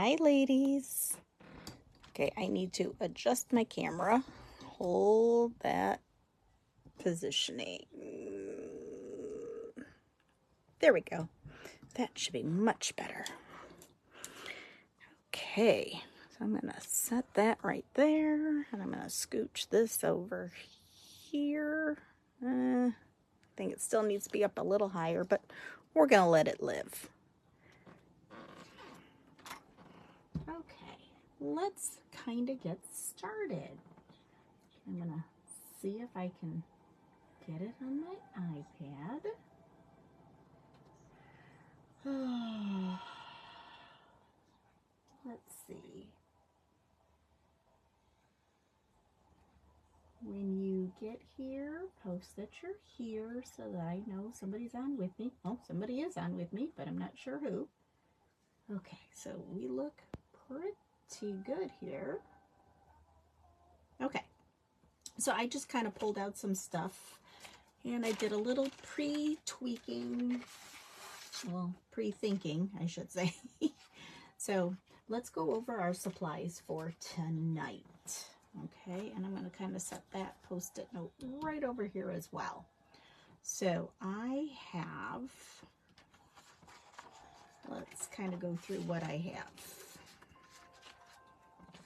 Hi, ladies. Okay, I need to adjust my camera. Hold that positioning. There we go. That should be much better. Okay, so I'm going to set that right there, and I'm going to scooch this over here. I think it still needs to be up a little higher, but we're going to let it live. Okay, let's kind of get started. I'm going to see if I can get it on my iPad. Let's see. When you get here, post that you're here so that I know somebody's on with me. Oh, somebody is on with me, but I'm not sure who. Okay, so we look pretty good here. Okay, so I just kind of pulled out some stuff and I did a little pre-tweaking, well, pre-thinking, I should say. So let's go over our supplies for tonight. Okay, and I'm going to kind of set that post-it note right over here as well. So I have, let's kind of go through what I have.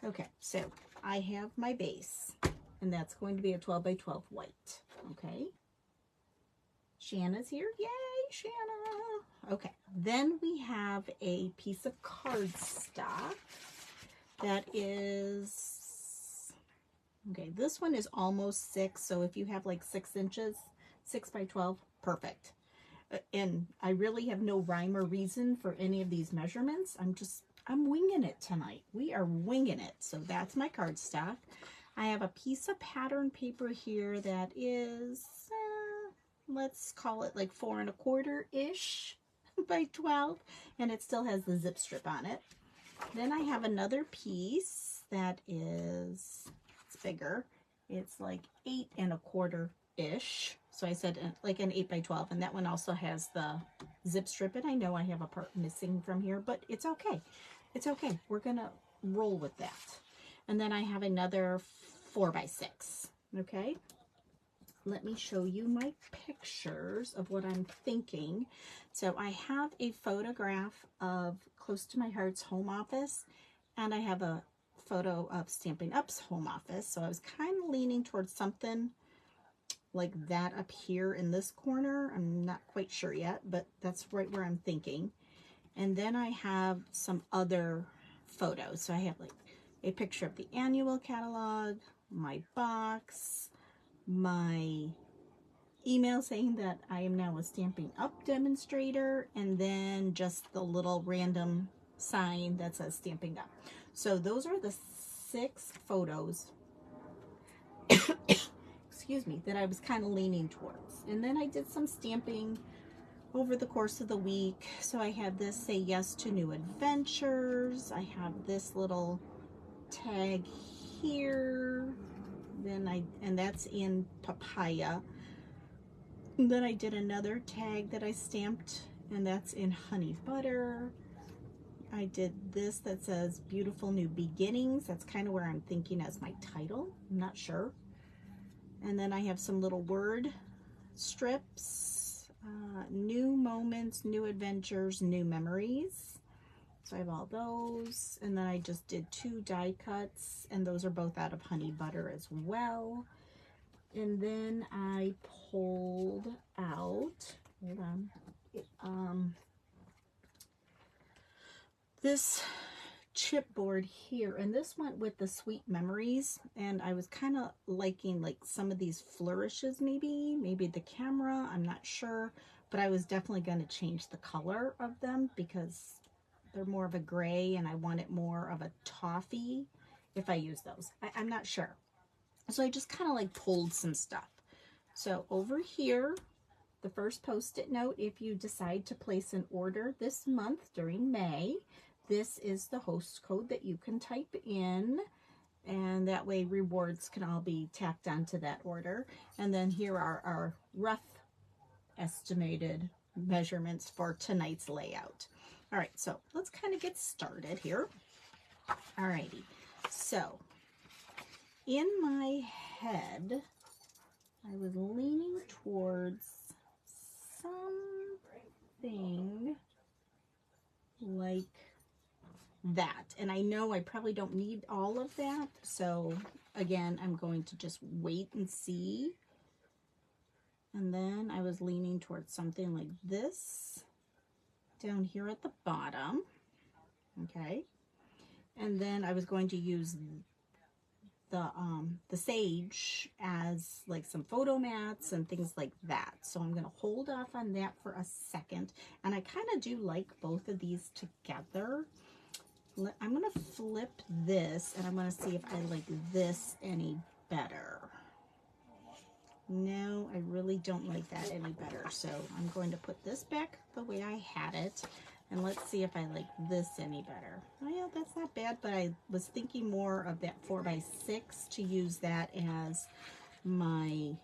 Okay, so I have my base, and that's going to be a 12 by 12 white. Okay, Shanna's here. Yay, Shanna. Okay, then we have a piece of cardstock that is, okay, this one is almost 6, so if you have like 6 inches, 6 by 12, perfect. And I really have no rhyme or reason for any of these measurements. I'm winging it tonight. We are winging it. So that's my cardstock. I have a piece of pattern paper here that is, let's call it like 4 1/4-ish by 12, and it still has the zip strip on it. Then I have another piece that is, it's bigger. It's like 8 1/4-ish. So I said like an 8 by 12, and that one also has the zip strip, and I know I have a part missing from here, but it's okay. It's okay. We're gonna roll with that. And then I have another 4 by 6. Okay. Let me show you my pictures of what I'm thinking. So I have a photograph of Close to My Heart's home office, and I have a photo of Stampin' Up's home office. So I was kind of leaning towards something like that up here in this corner. I'm not quite sure yet, but that's right where I'm thinking. And then I have some other photos. So I have like a picture of the annual catalog, my box, my email saying that I am now a Stampin' Up demonstrator, and then just the little random sign that says Stampin' Up. So those are the 6 photos excuse me, that I was kind of leaning towards. And then I did some stamping over the course of the week. So I have this Say Yes to New Adventures. I have this little tag here. And that's in papaya. And then I did another tag that I stamped, and that's in honey butter. I did this that says Beautiful New Beginnings. That's kind of where I'm thinking as my title. I'm not sure. And then I have some little word strips, new moments, new adventures, new memories. So I have all those. And then I just did 2 die cuts, and those are both out of honey butter as well. And then I pulled out, hold on, this chipboard here, and this went with the Sweet Memories, and I was kind of liking like some of these flourishes, maybe the camera, I'm not sure, but I was definitely going to change the color of them because they're more of a gray, and I want it more of a toffee if I use those. I'm not sure. So I just kind of like pulled some stuff. So over here, the first post-it note, if you decide to place an order this month during May, this is the host code that you can type in, and that way rewards can all be tacked onto that order. And then here are our rough estimated measurements for tonight's layout. All right, so let's kind of get started here. Alrighty, so in my head, I was leaning towards something like that. And I know I probably don't need all of that. So again, I'm going to just wait and see. And then I was leaning towards something like this down here at the bottom. Okay. And then I was going to use the sage as like some photo mats and things like that. So I'm going to hold off on that for a second. And I kind of do like both of these together. I'm going to flip this and I'm going to see if I like this any better. No, I really don't like that any better. So I'm going to put this back the way I had it. And let's see if I like this any better. Oh yeah, that's not bad, but I was thinking more of that 4x6 to use that as my,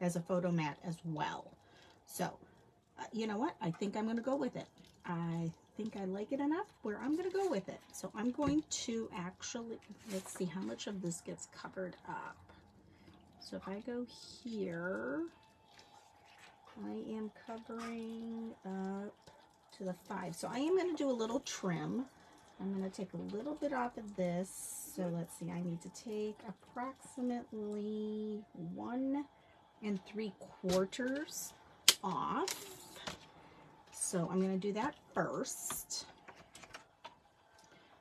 as a photo mat as well. So, you know what? I think I'm going to go with it. I think I like it enough where I'm going to go with it. So I'm going to actually, let's see how much of this gets covered up. So if I go here, I am covering up to the 5. So I am going to do a little trim. I'm going to take a little bit off of this. So let's see, I need to take approximately 1 3/4 off. So I'm going to do that first.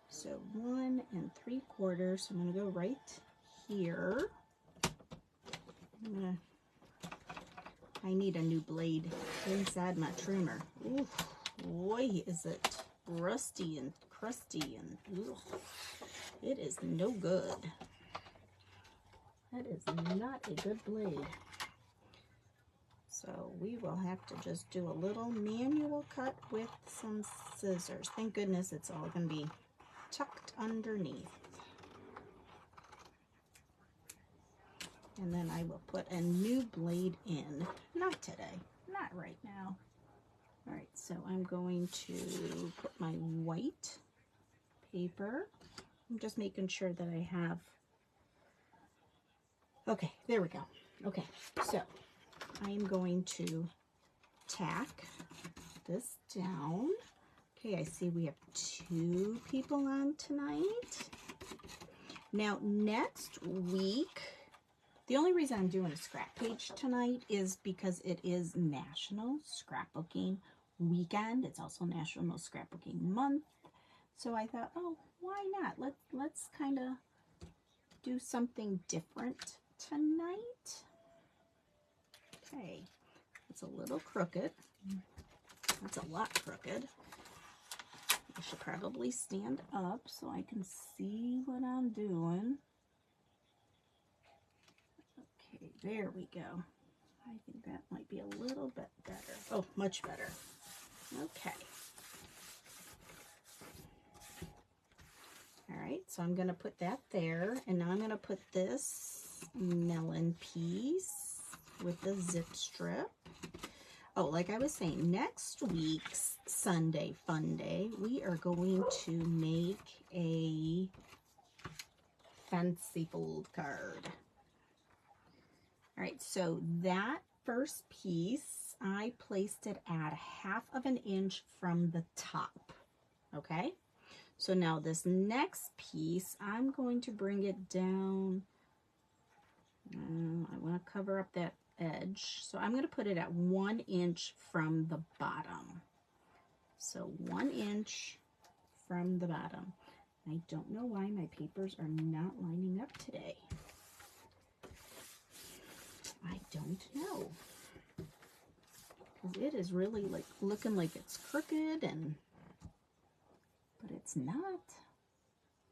So 1 3/4. So I'm going to go right here. I need a new blade inside my trimmer. Ooh, boy, is it rusty and crusty and ugh, it is no good. That is not a good blade. So we will have to just do a little manual cut with some scissors. Thank goodness it's all going to be tucked underneath. And then I will put a new blade in. Not today, not right now. All right, so I'm going to put my white paper. I'm just making sure that I have, okay, there we go. Okay, so I am going to tack this down. Okay, I see we have 2 people on tonight. Now, next week, the only reason I'm doing a scrap page tonight is because it is National Scrapbooking Weekend. It's also National Scrapbooking Month. So I thought, oh, why not? Let's kind of do something different tonight. Okay, it's a little crooked. That's a lot crooked. I should probably stand up so I can see what I'm doing. Okay, there we go. I think that might be a little bit better. Oh, much better. Okay. All right, so I'm going to put that there, and now I'm going to put this melon piece with the zip strip. Oh, like I was saying, next week's Sunday Fun Day, we are going to make a fancy fold card. All right, so that first piece, I placed it at 1/2 inch from the top, okay? So now this next piece, I'm going to bring it down. I want to cover up that edge. So I'm going to put it at 1 inch from the bottom. So 1 inch from the bottom. I don't know why my papers are not lining up today. I don't know. Because it is really like looking like it's crooked and but it's not.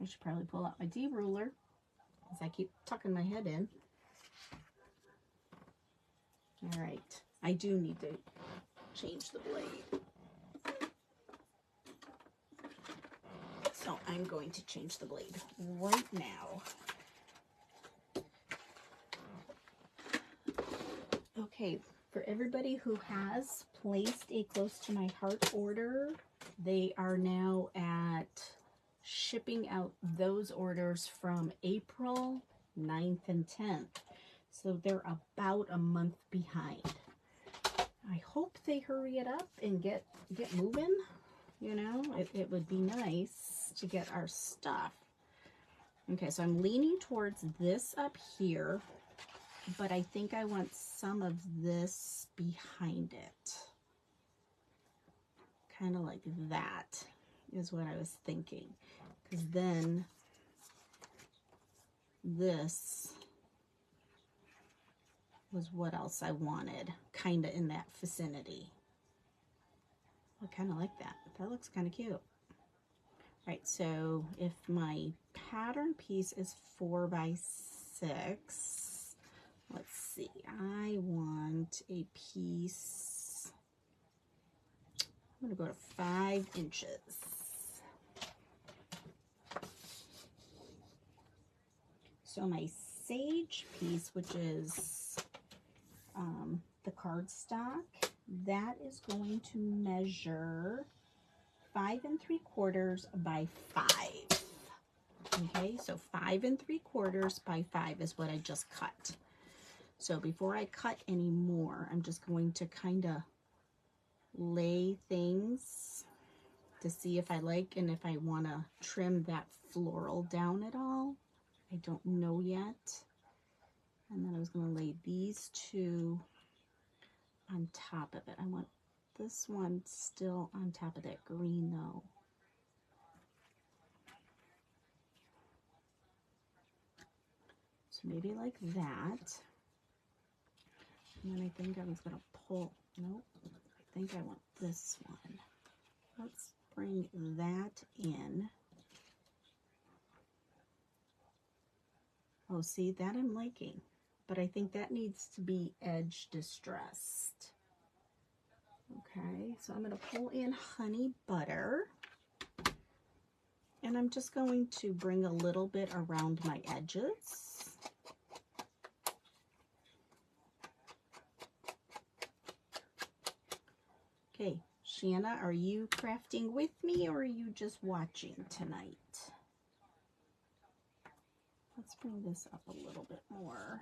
I should probably pull out my D-ruler as I keep tucking my head in. All right, I do need to change the blade. So I'm going to change the blade right now. Okay, for everybody who has placed a close to my heart order, they are now at shipping out those orders from April 9th and 10th. So they're about a month behind. I hope they hurry it up and get moving. You know, it would be nice to get our stuff. Okay, so I'm leaning towards this up here, but I think I want some of this behind it. Kind of like that is what I was thinking. Because then this was what else I wanted, kind of in that vicinity. I kind of like that. That looks kind of cute. Right, so if my pattern piece is 4 by 6, let's see, I want a piece, I'm going to go to 5 inches. So my sage piece, which is the cardstock, that is going to measure 5 3/4 by 5. Okay, so 5 3/4 by 5 is what I just cut. So before I cut any more, I'm just going to kind of lay things to see if I like and if I want to trim that floral down at all. I don't know yet. And then I was going to lay these two on top of it. I want this one still on top of that green though. So maybe like that. And then I think I was going to pull, nope, I think I want this one. Let's bring that in. Oh, see, that I'm liking, but I think that needs to be edge distressed. Okay, so I'm going to pull in honey butter, and I'm just going to bring a little bit around my edges. Okay, Shanna, are you crafting with me or are you just watching tonight? Let's bring this up a little bit more.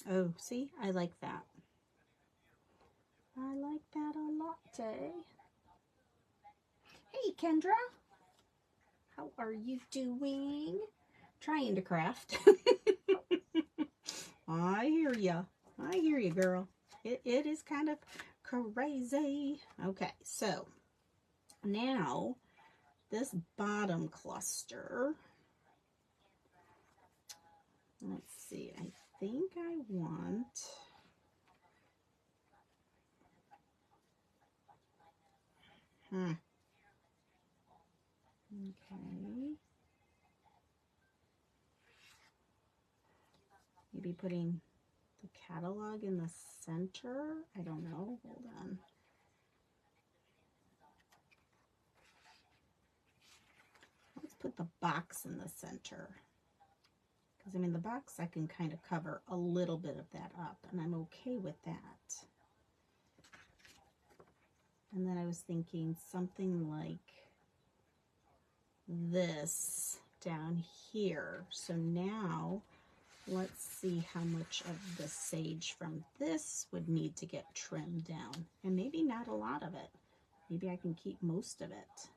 Oh, see, I like that. I like that a lot, eh? Hey, Kendra. How are you doing? Trying to craft. I hear ya. I hear you, girl. It is kind of crazy. Okay, so now this bottom cluster, let's see, I think I want, okay, maybe putting the catalog in the center. I don't know. Hold on. Let's put the box in the center. Because, I mean, the box, I can kind of cover a little bit of that up, and I'm okay with that. And then I was thinking something like this down here. So now let's see how much of the sage from this would need to get trimmed down. And maybe not a lot of it. Maybe I can keep most of it.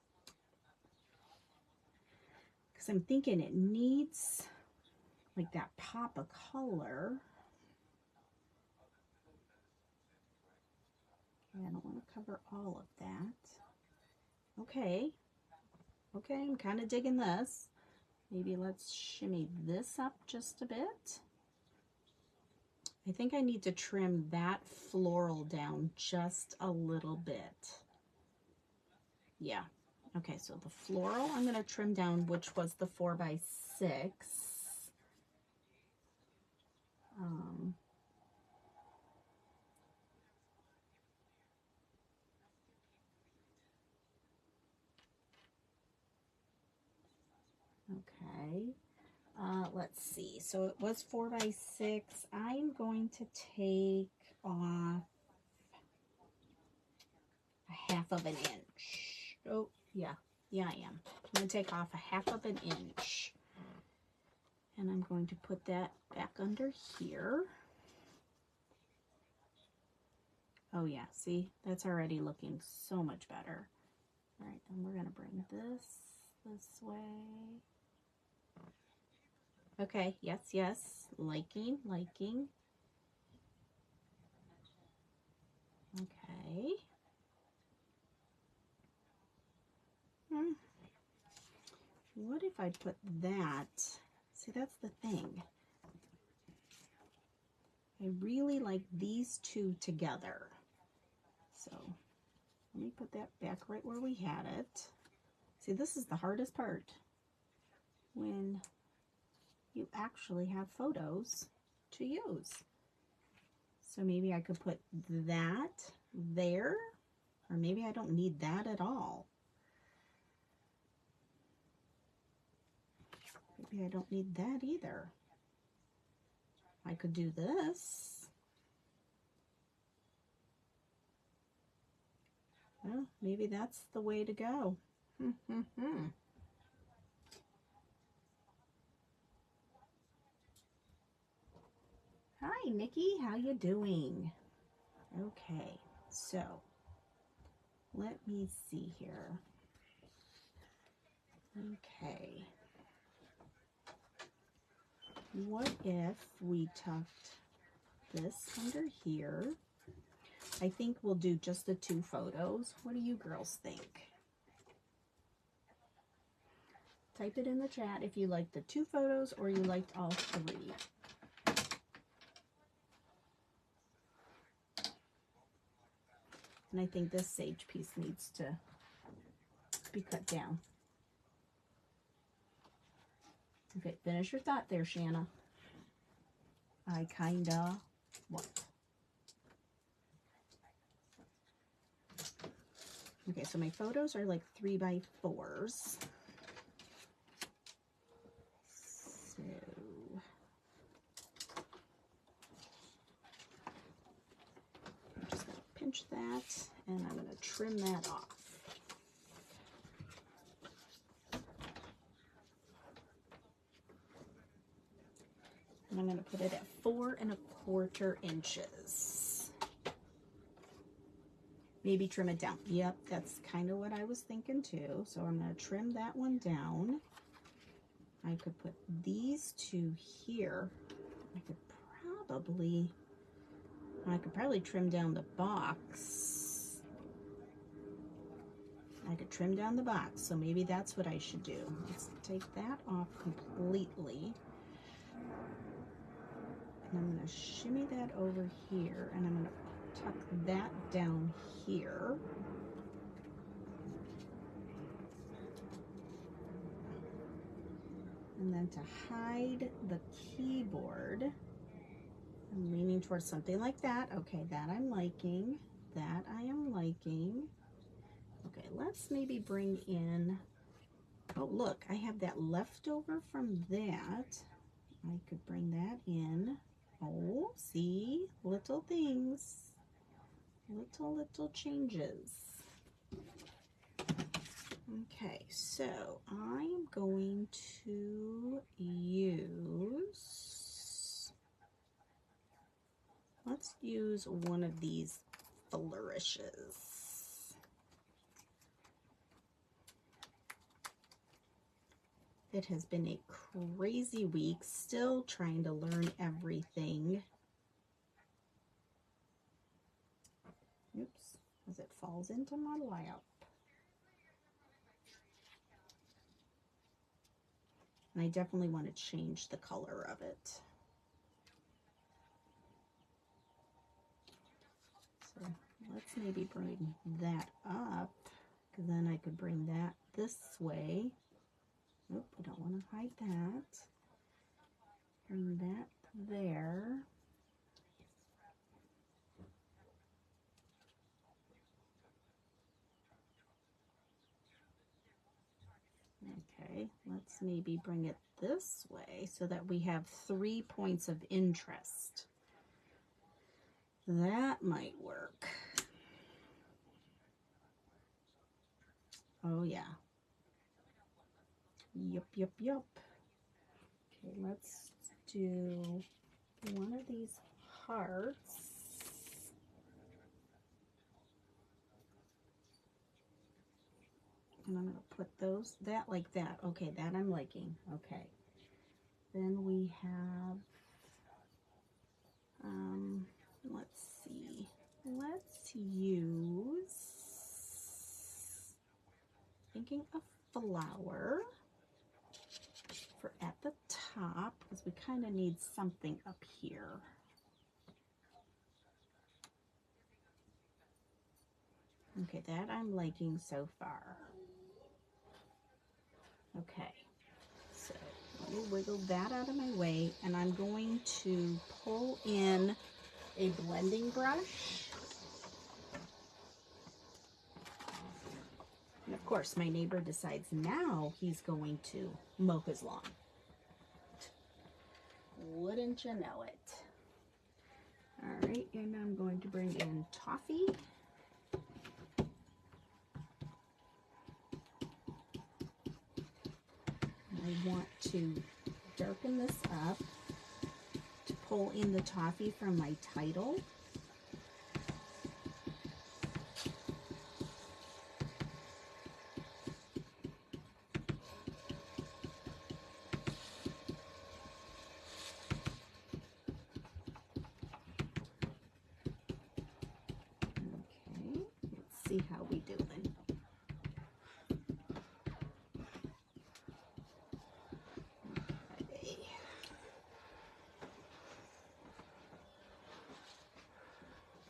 Because I'm thinking it needs like that pop of color. I don't want to cover all of that. Okay. Okay, I'm kind of digging this. Maybe let's shimmy this up just a bit. I think I need to trim that floral down just a little bit. Yeah. Okay, so the floral I'm going to trim down, which was the 4 by 6. Okay, let's see. So it was 4 by 6. I'm going to take off 1/2 of an inch. Oh, yeah, I am. I'm going to take off 1/2 of an inch. And I'm going to put that back under here. Oh yeah, see, that's already looking so much better. All right, then we're going to bring this way. Okay, yes, liking. Okay. What if I put that? See, that's the thing. I really like these two together. So let me put that back right where we had it. See, this is the hardest part. When you actually have photos to use. So maybe I could put that there, or maybe I don't need that at all. Maybe I don't need that either. I could do this. Well, maybe that's the way to go. Hi, Nikki. How you doing? Okay, so let me see here. Okay. What if we tucked this under here? I think we'll do just the 2 photos. What do you girls think? Type it in the chat if you like the 2 photos or you liked all 3. And I think this sage piece needs to be cut down. Okay, finish your thought there, Shanna. I kinda what? Okay, so my photos are like 3x4s. So I'm just going to pinch that and I'm going to trim that off. And I'm going to put it at 4 1/4 inches. Maybe trim it down. Yep, that's kind of what I was thinking too. So I'm going to trim that one down. I could put these 2 here. I could probably trim down the box. I could trim down the box, so maybe that's what I should do. Let's take that off completely. And I'm going to shimmy that over here, and I'm going to tuck that down here. And then to hide the keyboard, I'm leaning towards something like that. Okay, that I'm liking. That I am liking. Okay, let's maybe bring in, oh look, I have that leftover from that. I could bring that in. Oh, see, little things, little changes. Okay, so I'm going to use, let's use one of these flourishes. It has been a crazy week, still trying to learn everything. Oops, as it falls into my lap. And I definitely want to change the color of it. So let's maybe bring that up, because then I could bring that this way. Nope, I don't want to hide that. Bring that there. Okay, let's maybe bring it this way so that we have 3 points of interest. That might work. Oh yeah. Yup, yup, yup. Okay, let's do one of these hearts. And I'm going to put that like that. Okay, that I'm liking. Okay. Then we have, let's see. Let's use, thinking of flower for at the top, because we kind of need something up here. Okay, that I'm liking so far. Okay, so let me wiggle that out of my way, and I'm going to pull in a blending brush. And of course, my neighbor decides now he's going to mow his lawn. Wouldn't you know it? All right, and I'm going to bring in toffee. I want to darken this up to pull in the toffee from my title. Okay, let's see how we doing.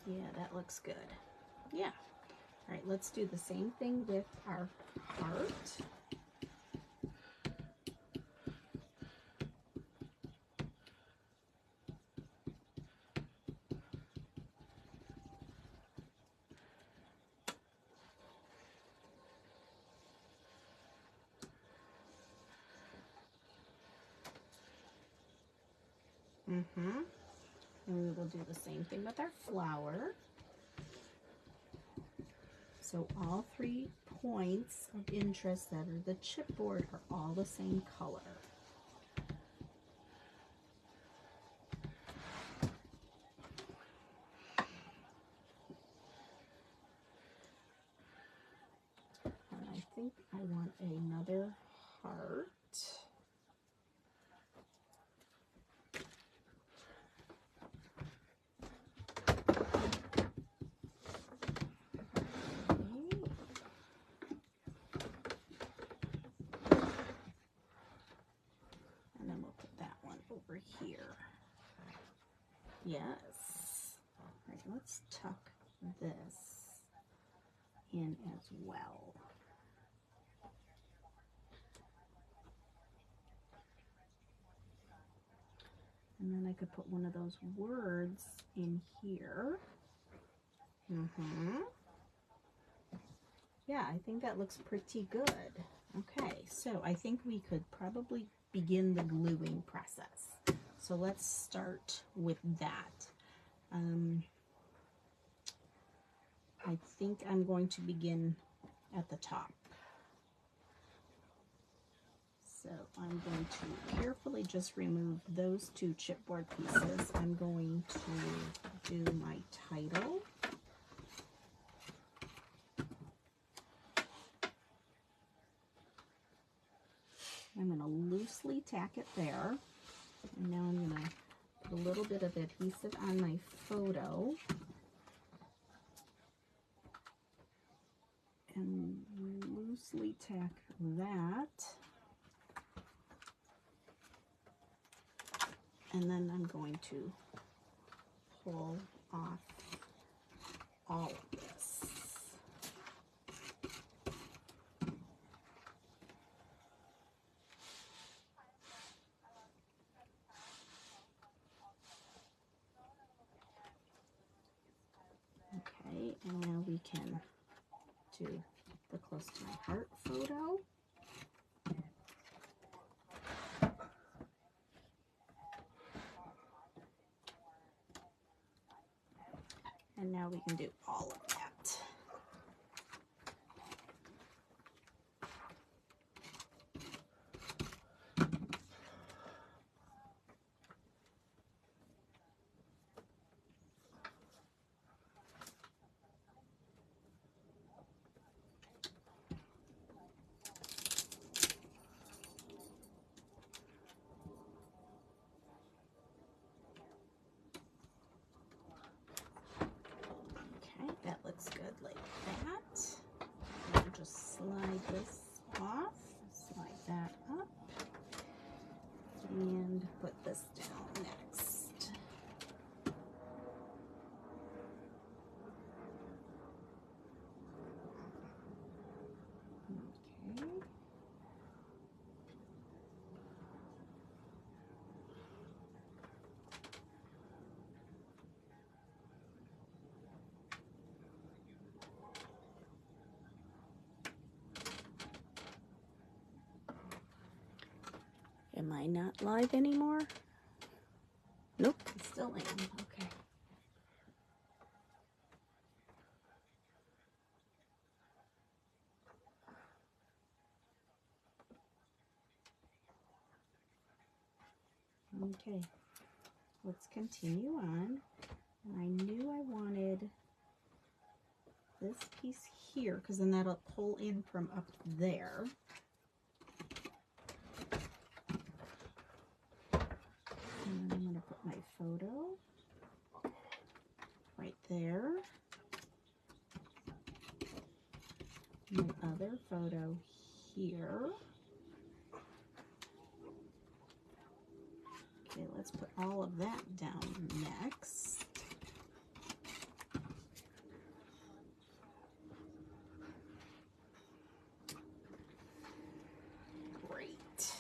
Yeah, that looks good. Yeah. All right, let's do the same thing with our heart. And we will do the same thing with our flower. So all 3 points of interest that are the chipboard are all the same color. And I think I want another heart. Over here. Yes. All right, let's tuck this in as well. And then I could put one of those words in here. Yeah, I think that looks pretty good. Okay, so I think we could probably begin the gluing process. So let's start with that. I think I'm going to begin at the top. So I'm going to carefully just remove those 2 chipboard pieces. I'm going to do my title. I'm going to loosely tack it there. And now I'm going to put a little bit of adhesive on my photo. And loosely tack that. And then I'm going to pull off all of this. Okay, and now we can do the close to my heart photo. And now we can do all of that. like that. And we'll just slide this off, slide that up, and put this down next. Okay. Am I not live anymore? Nope, I still am. Okay. Okay, let's continue on. And I knew I wanted this piece here because then that'll pull in from up there. And then I'm going to put my photo right there. My other photo here. Okay, let's put all of that down next. Great.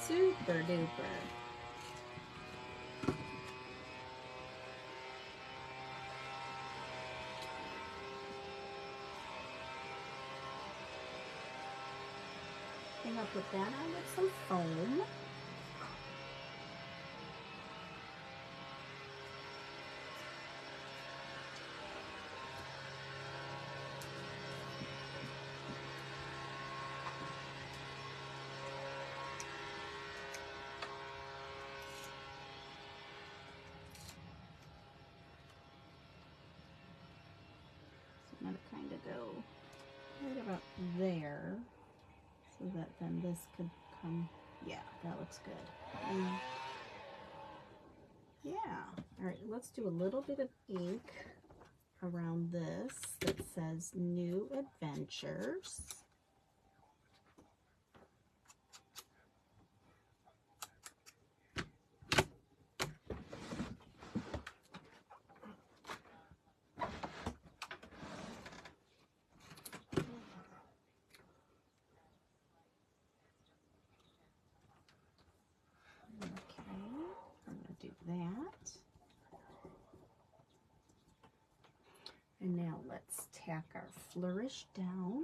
Super duper. I think I'll put that on with some foam. I'm going to kind of go right about there so that then this could come. Yeah, that looks good. Yeah. All right, let's do a little bit of ink around this that says New Adventures. That. And now let's tack our flourish down.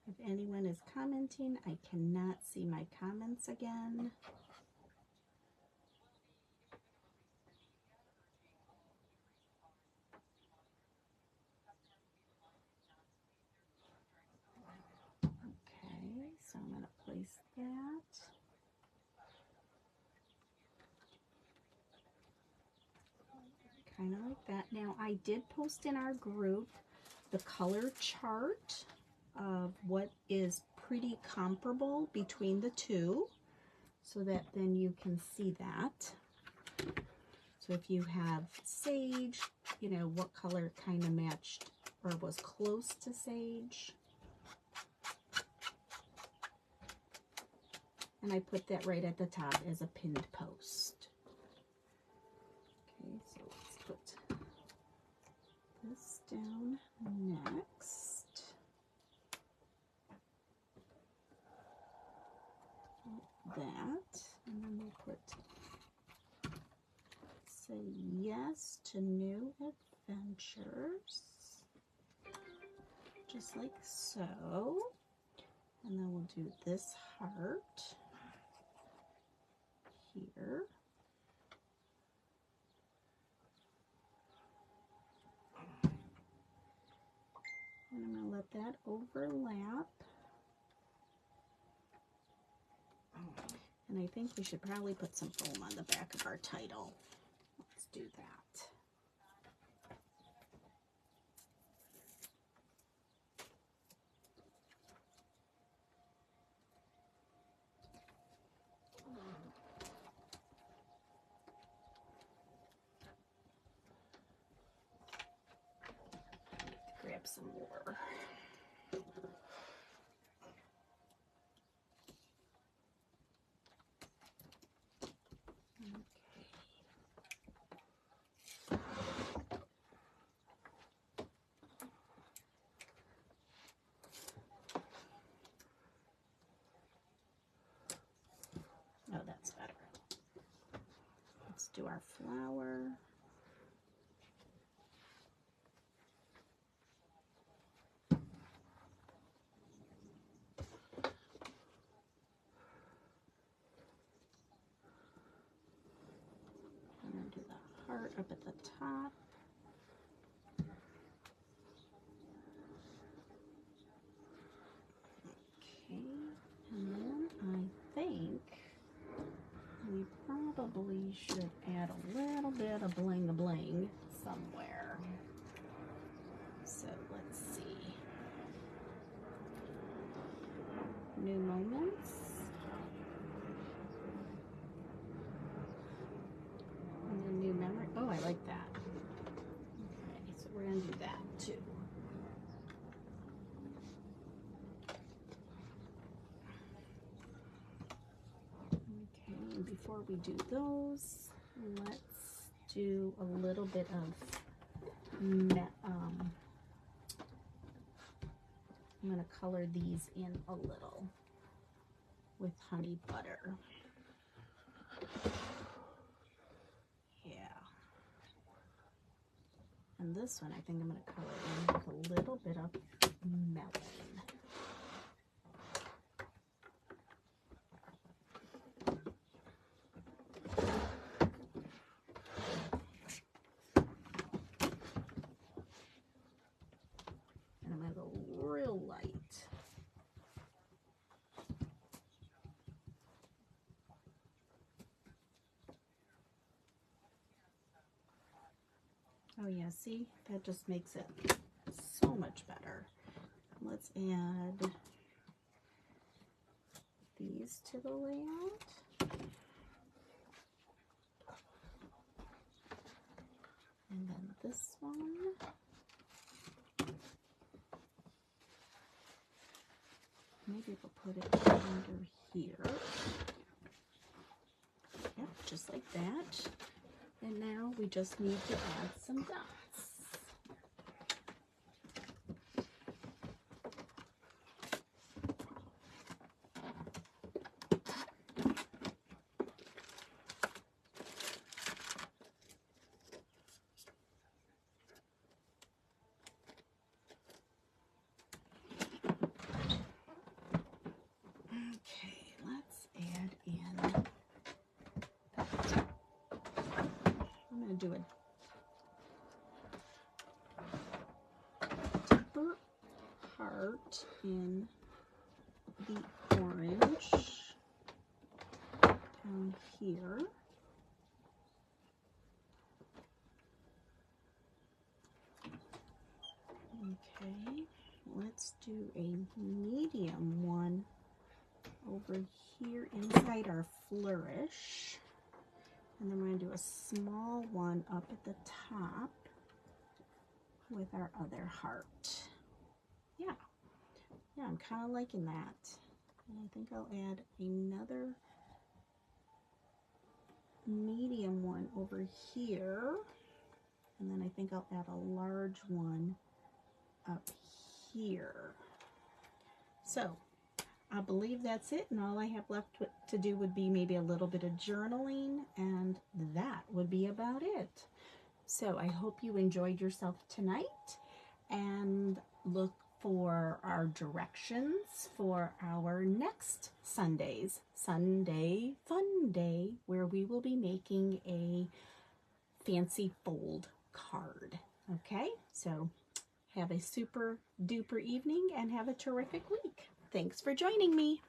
If anyone is commenting, I cannot see my comments again. Okay, so I'm going to place that. Kind of like that. Now, I did post in our group the color chart of what is pretty comparable between the two, so that then you can see that. So if you have sage, you know, what color kind of matched or was close to sage. And I put that right at the top as a pinned post. Okay, so let's put this down next. Like that. And then we'll put say yes to new adventures. Just like so. And then we'll do this heart here. And I'm going to let that that overlap. And I think we should probably put some foam on the back of our title. Let's do that. Grab some more. Oh, that's better. Let's do our flower. I'm going to do the heart up at the top. Okay, and then I think we probably should add a little bit of bling somewhere. So let's see. New moments. And then new memory. Oh, I like that. Okay, so we're going to do that too. Okay, and before we do those, let's do a little bit of I'm going to color these in a little with honey butter. Yeah. And this one I think I'm going to color in with a little bit of melon. And I'm going to go real light. Oh yeah, see? That just makes it so much better. Let's add these to the layout. And then this one. Maybe we'll put it under here. Yep, just like that. And now we just need to add some dots. Okay, let's add in, I'm going to do a deeper heart in the orange down here. Okay, let's do a medium one over here inside our flourish. And then we're going to do a small one up at the top with our other heart. Yeah, I'm kind of liking that. And I think I'll add another medium one over here. And then I think I'll add a large one up here. So I believe that's it, and all I have left to do would be maybe a little bit of journaling, and that would be about it. So I hope you enjoyed yourself tonight, and look for our directions for our next Sunday's Sunday Fun Day, where we will be making a fancy fold card. Okay, so Have a super duper evening and have a terrific week. Thanks for joining me.